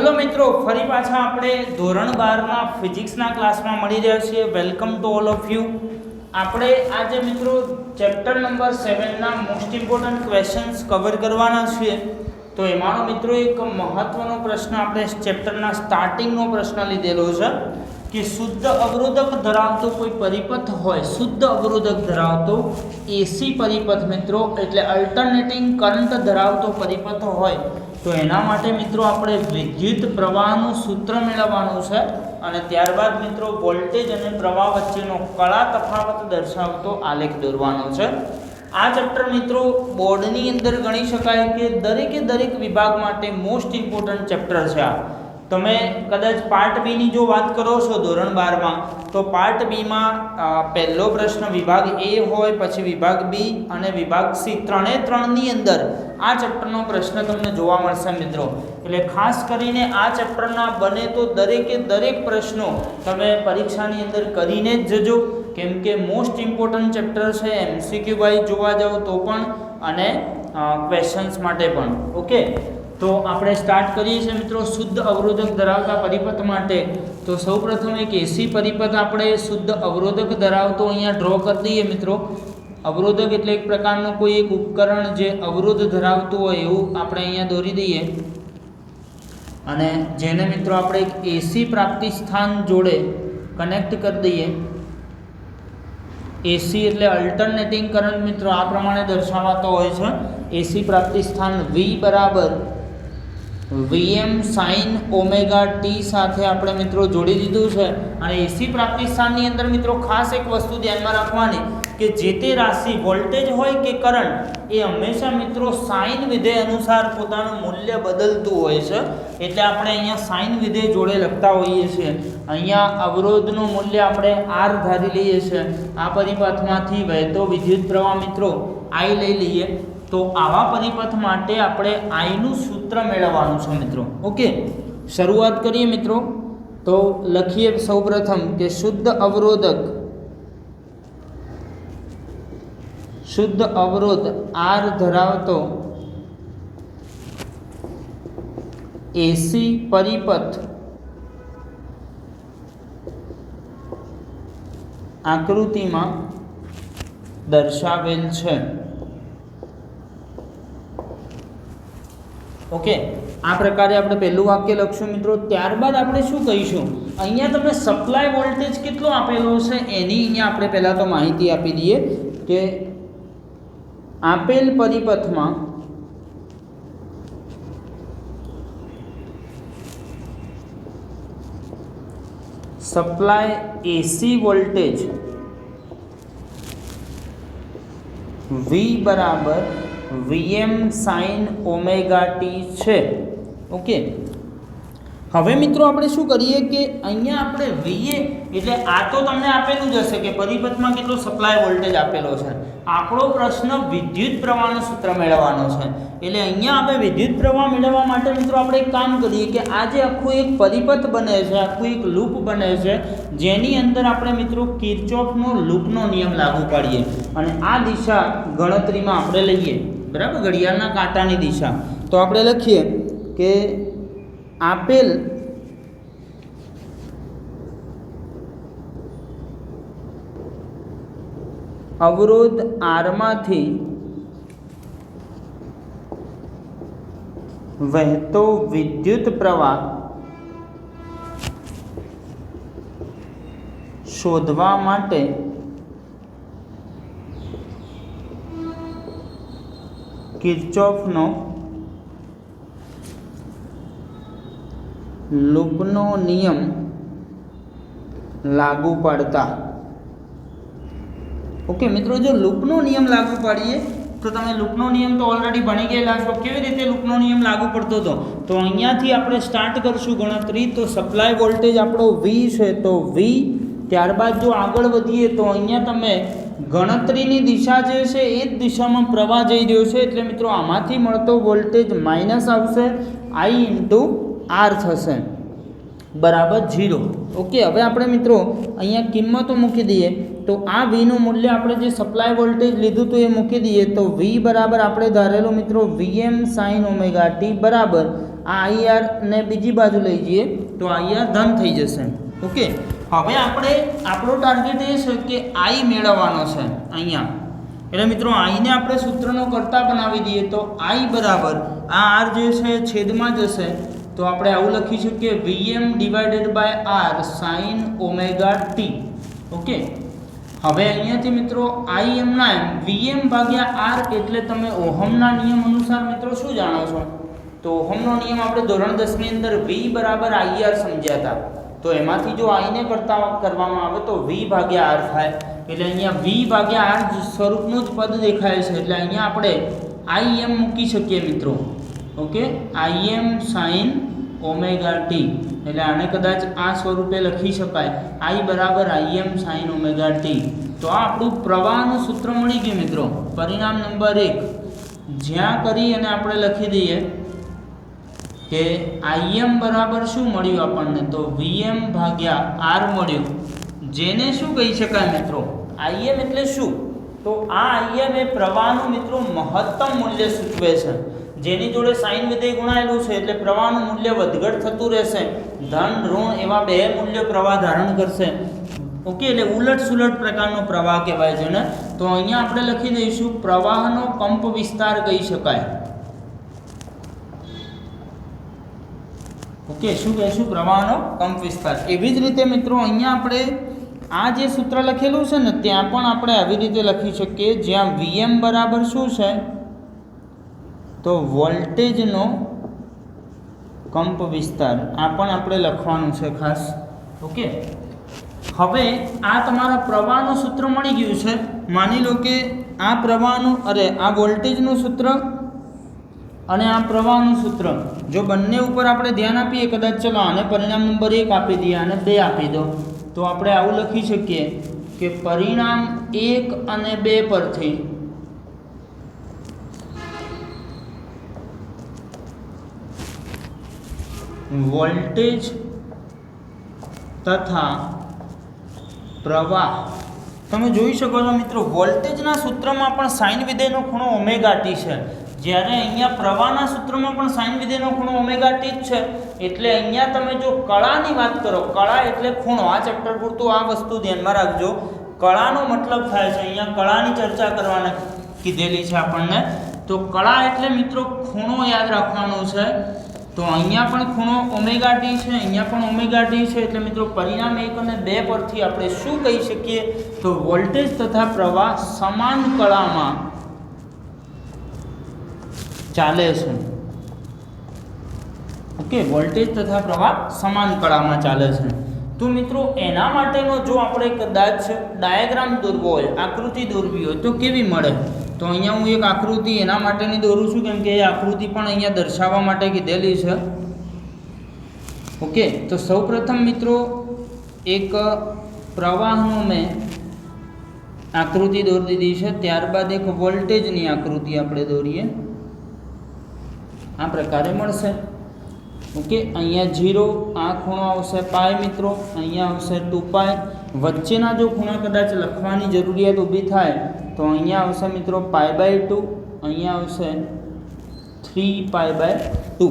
Hello મિત્રો, ફરી પાછા આપણે ધોરણ 12ના ફિઝિક્સના ક્લાસમાં મળી રહ્યા છીએ. Welcome to all of you. આપણે આજે મિત્રો ચેપ્ટર નંબર 7ના મોસ્ટ ઇમ્પોર્ટન્ટ ક્વેશ્ચન્સ કવર કરવાના છીએ. તો એમાંનો મિત્રો એક મહત્વનો પ્રશ્ન આપણે ચેપ્ટરના સ્ટાર્ટિંગનો પ્રશ્ન લીધેલો છે કે શુદ્ધ અવરોધક ધરાવતો કોઈ પરિપથ હોય, શુદ્ધ અવરોધક ધરાવતો એસી પરિપથ મિત્રો એટલે અલ્ટરનેટિંગ કરંટ ધરાવતો પરિપથ હોય તો એના માટે મિત્રો આપણે વિદ્યુત પ્રવાહનું સૂત્ર મેળવવાનું છે અને ત્યારબાદ મિત્રો વોલ્ટેજ અને પ્રવાહ વચ્ચેનો કળા તફાવત દર્શાવતો આલેખ દોરવાનો છે. આ ચેપ્ટર મિત્રો બોર્ડની અંદર ગણી શકાય કે દરેક વિભાગ માટે મોસ્ટ ઇમ્પોર્ટન્ટ ચેપ્ટર છે. આ તમે કદાચ પાર્ટ બીની જો વાત કરો છો ધોરણ 12માં તો પાર્ટ બીમાં પહેલો પ્રશ્ન વિભાગ એ હોય, પછી વિભાગ બી અને વિભાગ સી ત્રણની અંદર આ ચેપ્ટરનો પ્રશ્ન તમને જોવા મળશે મિત્રો. એટલે ખાસ કરીને આ ચેપ્ટરના બને તો દરેક પ્રશ્નો તમે પરીક્ષાની અંદર કરીને જ જજો, કેમ કે મોસ્ટ ઇમ્પોર્ટન્ટ ચેપ્ટર છે. એમસીક્યુ વાઇઝ જોવા જાવ તો પણ અને ક્વેશ્ચન્સ માટે પણ. ઓકે, તો આપણે સ્ટાર્ટ કરીએ છીએ મિત્રો શુદ્ધ અવરોધક ધરાવતા પરિપથ માટે. તો સૌપ્રથમ એક એસી પરિપથ આપણે શુદ્ધ અવરોધક ધરાવતો અહીંયા ડ્રો કરી દઈએ મિત્રો. અવરોધક એટલે એક પ્રકારનું કોઈ એક ઉપકરણ જે અવરોધ ધરાવતું હોય એવું આપણે અહીંયા દોરી દઈએ અને જેને મિત્રો આપણે એક એસી પ્રાપ્તિ સ્થાન જોડે કનેક્ટ કરી દઈએ. એસી એટલે અલ્ટરનેટિંગ કરંટ મિત્રો આ પ્રમાણે દર્શાવાતો હોય છે. એસી પ્રાપ્તિ સ્થાન V બરાબર Vm sin ઓમેગા ટી સાથે આપણે મિત્રો જોડી દીધું છે. અને એસી પ્રાપ્તિ સ્થાનની અંદર મિત્રો ખાસ એક વસ્તુ ધ્યાનમાં રાખવાની કે જે તે રાશિ વોલ્ટેજ હોય કે કરંટ એ હંમેશા મિત્રો સાઇન વિધેય અનુસાર પોતાનું મૂલ્ય બદલતું હોય છે. એટલે આપણે અહીંયા સાઇન વિધેય જોડે લખતા હોઈએ છીએ. અહીંયા અવરોધનું મૂલ્ય આપણે R ધારી લઈએ છીએ. આ પરિપથમાંથી વહેતો વિદ્યુત પ્રવાહ મિત્રો I લઈ લઈએ. તો આવા પરિપથ માટે આપણે I નું સૂત્ર મેળવવાનું છે મિત્રો. ઓકે, શરૂઆત કરીએ મિત્રો. તો લખીએ સૌપ્રથમ કે શુદ્ધ અવરોધ R ધરાવતો એસી પરિપથ આકૃતિમાં દર્શાવેલ છે. ઓકે, આ પ્રકારે આપણે પહેલું વાક્ય લખશું મિત્રો. ત્યારબાદ આપણે શું કહીશું, અહીંયા તમે સપ્લાય વોલ્ટેજ કેટલો આપેલો છે એની અહીંયા આપણે પહેલાં તો માહિતી આપી દઈએ કે આપેલ પરિપથમાં સપ્લાય એસી વોલ્ટેજ V બરાબર Vm sin ઓમેગા ટી છે. ઓકે, હવે મિત્રો આપણે શું કરીએ કે અહીંયા આપણે VA એટલે આ તો તમને આપેલું જ હશે કે પરિપથમાં કેટલો સપ્લાય વોલ્ટેજ આપેલો છે. આપણો પ્રશ્ન વિદ્યુત પ્રવાહનું સૂત્ર મેળવવાનો છે. એટલે અહીંયા આપણે વિદ્યુત પ્રવાહ મેળવવા માટે મિત્રો આપણે એક કામ કરીએ કે આ જે આખું એક પરિપથ બને છે, આખું એક લૂપ બને છે, જેની અંદર આપણે મિત્રો કિર્ચોફનો લૂપનો નિયમ લાગુ પાડીએ અને આ દિશા ગણતરીમાં આપણે લઈએ. બરાબર, ઘડિયાળના કાંટાની દિશા. તો આપણે લખીએ કે આપેલ અવરોધ આરમાંથી વહેતો વિદ્યુત પ્રવાહ શોધવા માટે કિર્ચોફનો લૂપનો નિયમ લાગુ પાડતા. ઓકે મિત્રો, જો લૂપનો નિયમ લાગુ પાડીએ તો તમે લૂપનો નિયમ તો ઓલરેડી ભણી ગયેલા છો. કેવી રીતે લૂપનો નિયમ લાગુ પડતો હતો તો અહીંયાથી આપણે સ્ટાર્ટ કરશું ગણતરી. તો સપ્લાય વોલ્ટેજ આપણો V છે તો V, ત્યારબાદ જો આગળ વધીએ તો અહીંયા તમે ગણતરીની દિશા જે છે એ જ દિશામાં પ્રવાહ જઈ રહ્યો છે. એટલે મિત્રો આમાંથી મળતો વોલ્ટેજ માઇનસ આવશે, I ઇન્ટુ R થશે બરાબર 0. ઓકે, હવે આપણે મિત્રો અહીંયા કિંમતો મૂકી દઈએ તો આ V નું મૂલ્ય આપણે જે સપ્લાય વોલ્ટેજ લીધું તો એ મૂકી દઈએ તો V બરાબર આપણે ધારેલો મિત્રો Vm sin ઓમેગા t બરાબર આ IR ને બીજી બાજુ લઈ જઈએ તો IR ધન થઈ જશે. ઓકે, હવે આપણે આપણો ટાર્ગેટ એ છે કે I મેળવવાનો છે અહીંયા. એટલે મિત્રો I ને આપણે સૂત્રનો કરતા બનાવી દઈએ તો I બરાબર આ R જે છે છેદમાં જશે તો આપણે આવું લખી શકીએ Vm divided by R sin omega t. Okay, હવે અહીંયાથી મિત્રો Im ના એમ Vm ભાગ્યા R એટલે તમે ઓહમના નિયમ અનુસાર મિત્રો શું જાણો છો? તો ઓહમનો નિયમ આપણે ધોરણ 10 ની અંદર V બરાબર IR સમજ્યા હતા. તો એમાંથી જો I ને કરતા કરવામાં આવે તો V ભાગ્યા R થાય. એટલે અહીંયા V ભાગ્યા R સ્વરૂપનું જ પદ દેખાય છે એટલે અહીંયા આપણે Im મૂકી શકીએ મિત્રો. Okay, Im sin omega t એટલે આને કદાચ આ સ્વરૂપે લખી શકાય I બરાબર Im sin ઓમેગા t. તો આ આપણું પ્રવાહનું સૂત્ર મળી ગયું મિત્રો. પરિણામ નંબર 1 જ્યાં કરી અને આપણે લખી દઈએ કે Im બરાબર શું મળ્યું આપણને તો Vm ભાગ્યા R મળ્યું, જેને શું કહી શકાય મિત્રો? Im એટલે શું? તો આ Im એ પ્રવાહનું મિત્રો મહત્તમ મૂલ્ય સૂચવે છે. જેની જોડે સાઇન વિધેય ગુણાયેલું છે એટલે પ્રવાહનું મૂલ્ય વધઘટ થતું રહેશે. ધન ઋણ એવા બે મૂલ્યો પ્રવાહ ધારણ કરશે. ઓકે, એટલે ઉલટ સુલટ પ્રકારનો પ્રવાહ કહેવાય છે ને. તો અહીંયા આપણે લખી દઈશું પ્રવાહનો કંપ વિસ્તાર કહી શકાય. ઓકે, શું કહીશું? પ્રવાહનો કંપ વિસ્તાર. એવી જ રીતે મિત્રો અહીંયા આપણે આ જે સૂત્ર લખેલું છે ને ત્યાં પણ આપણે આવી રીતે લખી શકીએ જ્યાં Vm બરાબર શું છે તો વોલ્ટેજનો કંપ વિસ્તાર. આ પણ આપણે લખવાનું છે ખાસ. ઓકે, હવે આ તમારા પ્રવાહનું સૂત્ર મળી ગયું છે. માની લો કે આ પ્રવાહનું આ વોલ્ટેજનું સૂત્ર અને આ પ્રવાહનું સૂત્ર જો બંને ઉપર આપણે ધ્યાન આપીએ કદાચ ચલો આને પરિણામ નંબર 1 આપી દઈએ અને 2 આપી દો તો આપણે આવું લખી શકીએ કે પરિણામ 1 અને 2 પરથી વોલ્ટેજ તથા પ્રવાહ તમે જોઈ શકો છો મિત્રો. વોલ્ટેજના સૂત્રમાં પણ સાઇન વિધેયનો ખૂણો ઓમેગા ટી છે, જ્યારે અહીંયા પ્રવાહના સૂત્રમાં પણ સાઇન વિધેયનો ખૂણો ઓમેગા ટી જ છે. એટલે અહીંયા તમે જો કળાની વાત કરો, કળા એટલે ખૂણો. આ ચેપ્ટર પૂરતું આ વસ્તુ ધ્યાનમાં રાખજો. કળાનો મતલબ થાય છે અહીંયા કળાની ચર્ચા કરવાને કીધેલી છે આપણને. તો કળા એટલે મિત્રો ખૂણો યાદ રાખવાનો છે. તો અહીંયા પણ ખૂણો ઓમેગા ટી છે, અહીંયા પણ ઓમેગા ટી છે. એટલે મિત્રો પરિણામ 1 અને 2 પરથી આપણે શું કહી શકીએ તો વોલ્ટેજ તથા પ્રવાહ સમાન કળામાં ચાલે છે. ઓકે, વોલ્ટેજ તથા પ્રવાહ સમાન કળામાં ચાલે છે. તો મિત્રો એના માટેનો જો આપણે કદાચ ડાયાગ્રામ દોરવો હોય, આકૃતિ દોરવી હોય તો કેવી મળે? તો અહીંયા હું એક આકૃતિ એના માટેની દોરું છું કેમ કે એ આકૃતિ પણ અહીંયા દર્શાવવા માટે કીધેલી છે. ઓકે, તો સૌપ્રથમ મિત્રો એક પ્રવાહનો મેં આકૃતિ દોરી દીધી છે. ત્યારબાદ એક વોલ્ટેજની આકૃતિ આપણે દોરીએ. આ પ્રકારે મળશે. ઓકે, અહીંયા 0, આ ખૂણો આવશે પાય મિત્રો, અહીંયા આવશે 2π. વચ્ચેના જો ખૂણા કદાચ લખવાની જરૂરિયાત ઊભી થાય તો અહીંયા આવશે મિત્રો π/2, અહીંયા આવશે 3π/2.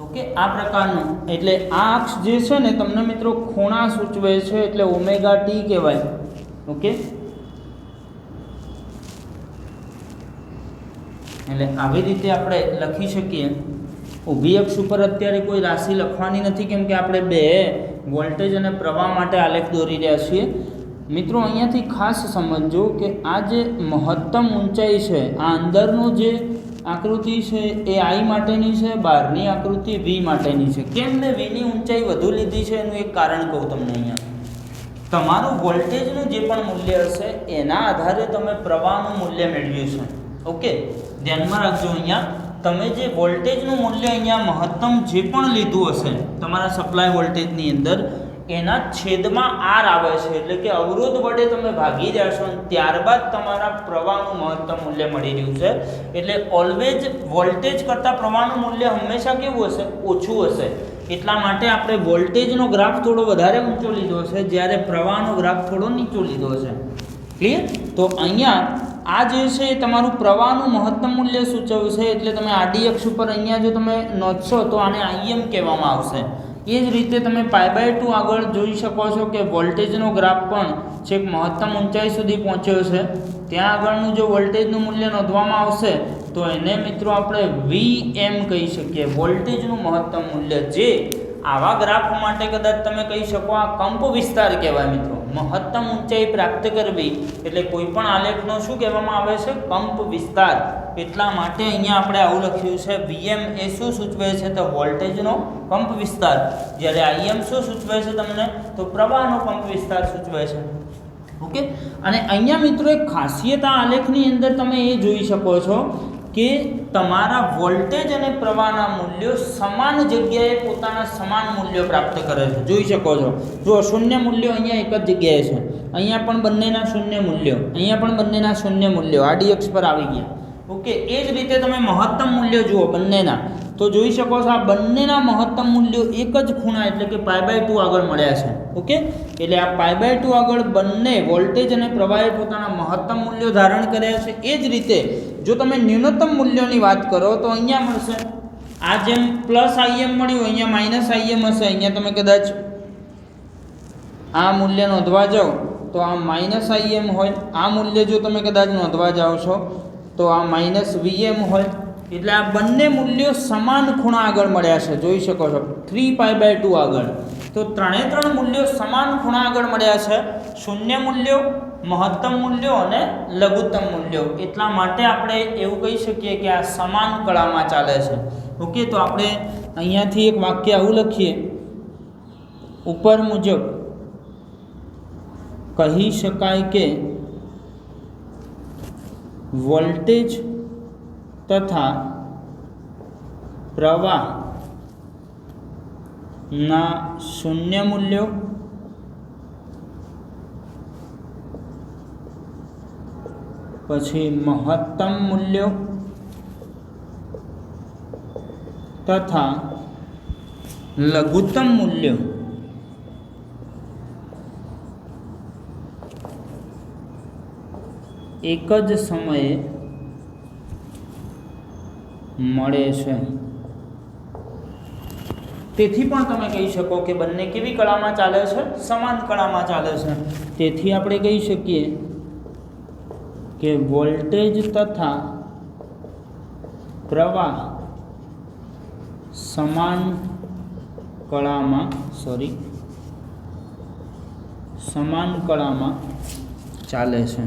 ઓકે, આ પ્રકારનું. એટલે આ અક્ષ જે છે ને તમને મિત્રો ખૂણા સૂચવે છે એટલે ઓમેગા ટી કહેવાય. ઓકે, એટલે આવી રીતે આપણે લખી શકીએ. ઊભી અક્ષ ઉપર અત્યારે કોઈ રાશિ લખવાની નથી કેમ કે આપણે બે વોલ્ટેજ અને પ્રવાહ માટે આલેખ દોરી રહ્યા છીએ. મિત્રો અહીંયાથી ખાસ સમજજો કે આ જે મહત્તમ ઊંચાઈ છે, આ અંદરનો જે આકૃતિ છે એ I માટેની છે, બહારની આકૃતિ V માટેની છે. કેમ મેં Vની ઊંચાઈ વધુ લીધી છે એનું એક કારણ કહું તમને. અહીંયા તમારું વોલ્ટેજનું જે પણ મૂલ્ય હશે એના આધારે તમે પ્રવાહનું મૂલ્ય મેળવ્યું છે. ઓકે, ધ્યાનમાં રાખજો. અહીંયા તમે જે વોલ્ટેજનું મૂલ્ય અહીંયા મહત્તમ જે પણ લીધું હશે તમારા સપ્લાય વોલ્ટેજની અંદર એના છેદમાં R આવે છે. એટલે કે અવરોધ વડે તમે ભાગી જશો અને ત્યારબાદ તમારા પ્રવાહનું મહત્તમ મૂલ્ય મળી રહ્યું છે. એટલે ઓલવેઝ વોલ્ટેજ કરતાં પ્રવાહનું મૂલ્ય હંમેશા કેવું હશે? ઓછું હશે. એટલા માટે આપણે વોલ્ટેજનો ગ્રાફ થોડો વધારે ઊંચો લીધો છે, જ્યારે પ્રવાહનો ગ્રાફ થોડો નીચો લીધો છે. ક્લિયર? તો અહીંયા આ જે છે એ તમારું પ્રવાહનું મહત્તમ મૂલ્ય સૂચવશે, એટલે તમે આડી અક્ષ ઉપર અહીંયા જો તમે નોંધશો તો આને IM કહેવામાં આવશે. એ જ રીતે તમે π/2 આગળ જોઈ શકો છો કે વોલ્ટેજનો ગ્રાફ પણ છેક મહત્તમ ઊંચાઈ સુધી પહોંચ્યો છે. ત્યાં આગળનું જો વોલ્ટેજનું મૂલ્ય નોંધવામાં આવશે તો એને મિત્રો આપણે VM કહી શકીએ, વોલ્ટેજનું મહત્તમ મૂલ્ય. જે આવા ગ્રાફ માટે કદાચ તમે કહી શકો આ કંપ વિસ્તાર કહેવાય મિત્રો. મહત્તમ ઊંચાઈ પ્રાપ્ત કરવી એટલે કોઈ પણ આલેખનો શું કહેવામાં આવે છે? કંપ વિસ્તાર. એટલા માટે અહીંયા આપણે આવું લખ્યું છે. VM એ શું સૂચવે છે? તો વોલ્ટેજનો કંપ વિસ્તાર. જ્યારે IM શું સૂચવે છે તમને? તો પ્રવાહનો કંપ વિસ્તાર સૂચવે છે. ઓકે. અને અહીંયા મિત્રો એક ખાસિયત આ આલેખની અંદર તમે એ જોઈ શકો છો કે તમારા વોલ્ટેજ અને પ્રવાહના મૂલ્યો સમાન જગ્યાએ પોતાના સમાન મૂલ્યો પ્રાપ્ત કરે છે. જોઈ શકો છો. જો શૂન્ય મૂલ્યો અહીંયા એક જ જગ્યાએ છે, અહીંયા પણ બંનેના શૂન્ય મૂલ્યો, અહીંયા પણ બંનેના શૂન્ય મૂલ્યો આડી અક્ષ પર આવી ગયા. ઓકે. એ જ રીતે તમે મહત્તમ મૂલ્યો જુઓ બંનેના, તો જોઈ શકો છો આ બંનેના મહત્તમ મૂલ્યો એક જ ખૂણા એટલે કે π/2 આગળ મળ્યા છે. ઓકે. એટલે આ π/2 આગળ બંને વોલ્ટેજ અને પ્રવાહે પોતાના મહત્તમ મૂલ્યો ધારણ કર્યા છે. એ જ રીતે જો તમે ન્યૂનતમ મૂલ્યોની વાત કરો તો અહીંયા મળશે. આ જેમ +IM મળ્યું, અહીંયા -IM હશે. અહીંયા તમે કદાચ આ મૂલ્ય નોંધવા જાઓ તો આ -IM હોય. આ મૂલ્ય જો તમે કદાચ નોંધવા જાઓ છો તો આ -VM હોય. એટલે આ બંને મૂલ્યો સમાન ખૂણા આગળ મળ્યા છે. જોઈ શકો છો 3π/2 આગળ. તો ત્રણે મૂલ્યો સમાન ખૂણા આગળ મળ્યા છે. શૂન્ય મૂલ્યો, મહત્તમ મૂલ્યો અને લઘુત્તમ મૂલ્યો. એટલા માટે આપણે એવું કહી શકીએ કે આ સમાન કળામાં ચાલે છે. ઓકે. તો આપણે અહીંયાથી એક વાક્ય આવું લખીએ, ઉપર મુજબ કહી શકાય કે વોલ્ટેજ તથા પ્રવાહના શૂન્ય મૂલ્યો પછી મહત્તમ મૂલ્યો તથા લઘુત્તમ મૂલ્યો એક જ સમયે મળે છે. તેથી પણ તમે કહી શકો કે બંને કેવી કળામાં ચાલે છે? સમાન કળામાં ચાલે છે. તેથી આપણે કહી શકીએ કે વોલ્ટેજ તથા પ્રવાહ સમાન કળામાં ચાલે છે.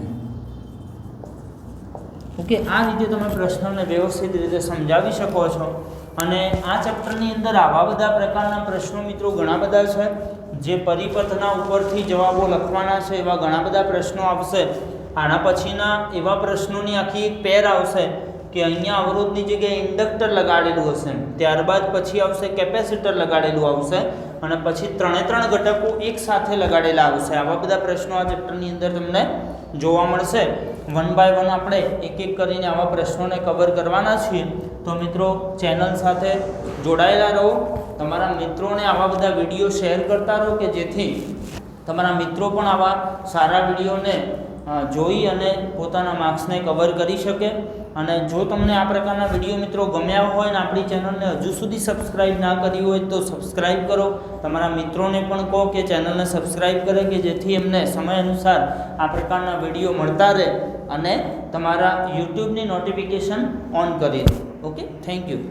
ઓકે. આ રીતે તમે પ્રશ્નોને વ્યવસ્થિત રીતે સમજાવી શકો છો. અને આ ચેપ્ટરની અંદર આવા બધા પ્રકારના પ્રશ્નો મિત્રો ઘણા બધા છે. જે પરિપથના ઉપરથી જવાબો લખવાના છે એવા ઘણા બધા પ્રશ્નો આવશે. આના પછીના એવા પ્રશ્નોની આખી એક પેર આવશે કે અહીંયા અવરોધની જગ્યાએ ઇન્ડક્ટર લગાડેલું હશે, ત્યારબાદ પછી આવશે કેપેસિટર લગાડેલું આવશે, અને પછી ત્રણે ઘટકો એક સાથે લગાડેલા આવશે. આવા બધા પ્રશ્નો આ ચેપ્ટરની અંદર તમને જોવા મળશે. 1 બાય 1 આપણે એક કરીને આવા પ્રશ્નોને કવર કરવાના છીએ. તો મિત્રો ચેનલ સાથે જોડાયેલા રહો. તમારા મિત્રોને આવા બધા વિડીયો શેર કરતા રહો કે જેથી તમારા મિત્રો પણ આવા સારા વિડીયોને જોઈ અને પોતાના માર્ક્સને કવર કરી શકે. અને જો તમને આ પ્રકારના વિડીયો મિત્રો ગમ્યા હોય અને આપણી ચેનલને હજુ સુધી સબસ્ક્રાઈબ ના કરી હોય તો સબસ્ક્રાઈબ કરો. તમારા મિત્રોને પણ કહો કે ચેનલને સબસ્ક્રાઈબ કરે કે જેથી એમને સમય અનુસાર આ પ્રકારના વિડીયો મળતા રહે અને તમારા યુટ્યુબની નોટિફિકેશન ઓન કરી દો. ઓકે. Thank you.